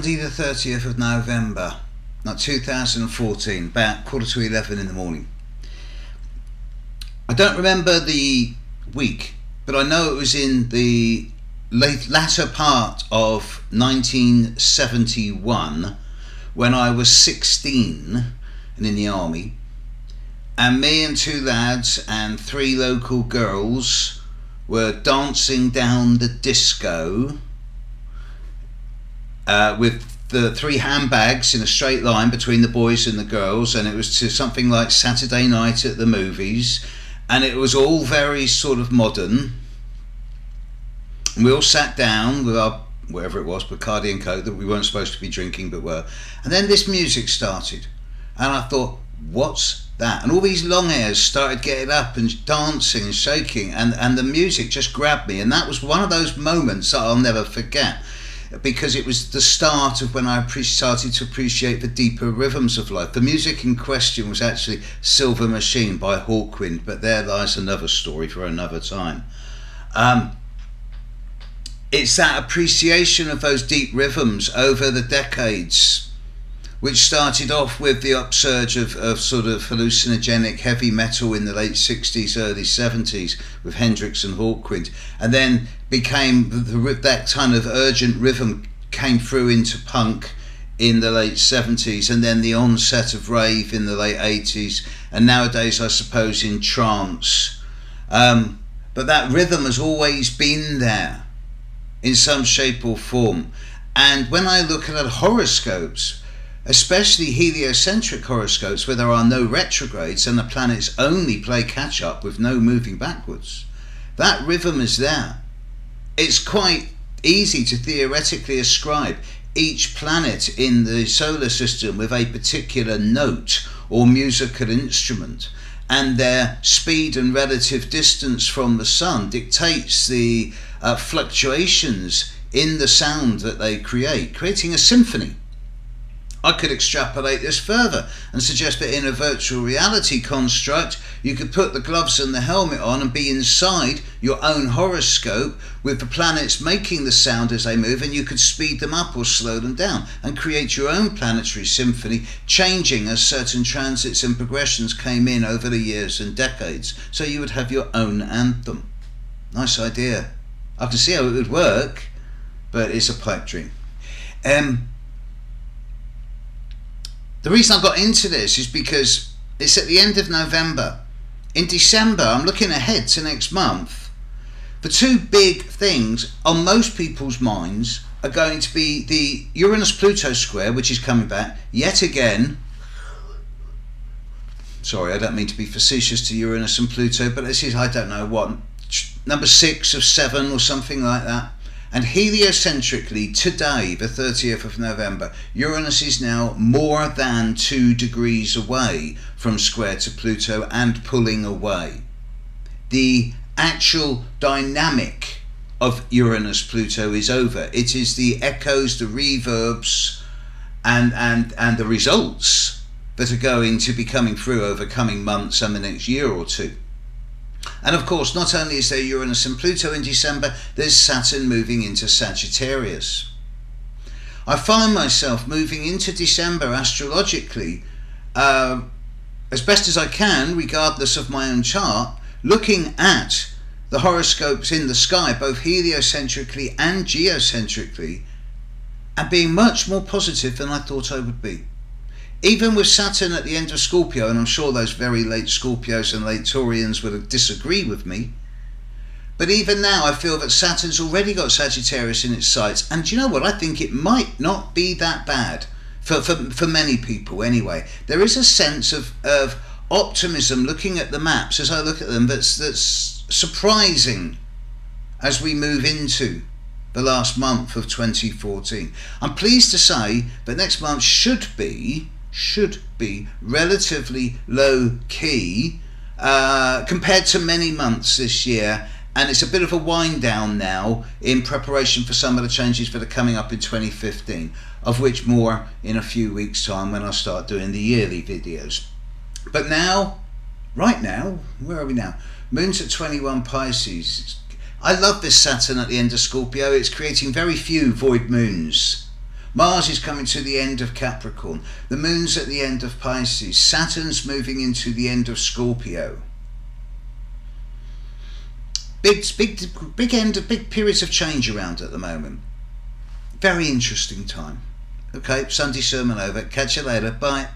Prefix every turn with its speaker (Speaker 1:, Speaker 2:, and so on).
Speaker 1: Monday the 30th of November, 2014, about 11:15 in the morning. I don't remember the week, but I know it was in the latter part of 1971 when I was 16 and in the army, and me and two lads and three local girls were dancing down the disco with the three handbags in a straight line between the boys and the girls, and it was to something like Saturday Night at the Movies, and it was all very sort of modern. And we all sat down with our, whatever it was, Bacardi and Coke that we weren't supposed to be drinking but were, and then this music started, and I thought, what's that? And all these long hairs started getting up and dancing and shaking, and the music just grabbed me, and that was one of those moments that I'll never forget, because it was the start of when I started to appreciate the deeper rhythms of life. The music in question was actually Silver Machine by Hawkwind, but there lies another story for another time. It's that appreciation of those deep rhythms over the decades, which started off with the upsurge of sort of hallucinogenic heavy metal in the late 60s, early 70s with Hendrix and Hawkwind, and then became that kind of urgent rhythm came through into punk in the late 70s, and then the onset of rave in the late 80s, and nowadays I suppose in trance. But that rhythm has always been there in some shape or form. And when I look at horoscopes, especially heliocentric horoscopes where there are no retrogrades and the planets only play catch up with no moving backwards, that rhythm is there. It's quite easy to theoretically ascribe each planet in the solar system with a particular note or musical instrument, and their speed and relative distance from the sun dictates the fluctuations in the sound that they create, creating a symphony. I could extrapolate this further and suggest that in a virtual reality construct, you could put the gloves and the helmet on and be inside your own horoscope with the planets making the sound as they move, and you could speed them up or slow them down and create your own planetary symphony, changing as certain transits and progressions came in over the years and decades. So you would have your own anthem. Nice idea. I can see how it would work, but it's a pipe dream. The reason I got into this is because it's at the end of November. In December, I'm looking ahead to next month. The two big things on most people's minds are going to be the Uranus-Pluto square, which is coming back yet again. Sorry, I don't mean to be facetious to Uranus and Pluto, but this is, I don't know what, number 6 of 7 or something like that. And heliocentrically, today, the 30th of November, Uranus is now more than 2 degrees away from square to Pluto and pulling away. The actual dynamic of Uranus-Pluto is over. It is the echoes, the reverbs, and the results that are going to be coming through over coming months and the next year or two. And of course, not only is there Uranus and Pluto in December, there's Saturn moving into Sagittarius. I find myself moving into December astrologically, as best as I can, regardless of my own chart, looking at the horoscopes in the sky, both heliocentrically and geocentrically, and being much more positive than I thought I would be. Even with Saturn at the end of Scorpio, and I'm sure those very late Scorpios and late Taurians would disagree with me, but even now I feel that Saturn's already got Sagittarius in its sights, and do you know what? I think it might not be that bad for many people anyway. There is a sense of optimism looking at the maps as I look at them that's surprising as we move into the last month of 2014. I'm pleased to say that next month should be relatively low key compared to many months this year, and it's a bit of a wind down now in preparation for some of the changes that are coming up in 2015, of which more in a few weeks time when I start doing the yearly videos. But now, right now, where are we now? Moon's at 21 Pisces. I love this Saturn at the end of Scorpio. It's creating very few void moons. Mars is coming to the end of Capricorn. The moon's at the end of Pisces. Saturn's moving into the end of Scorpio. Big periods of change around at the moment. Very interesting time. Okay, Sunday sermon over. Catch you later. Bye.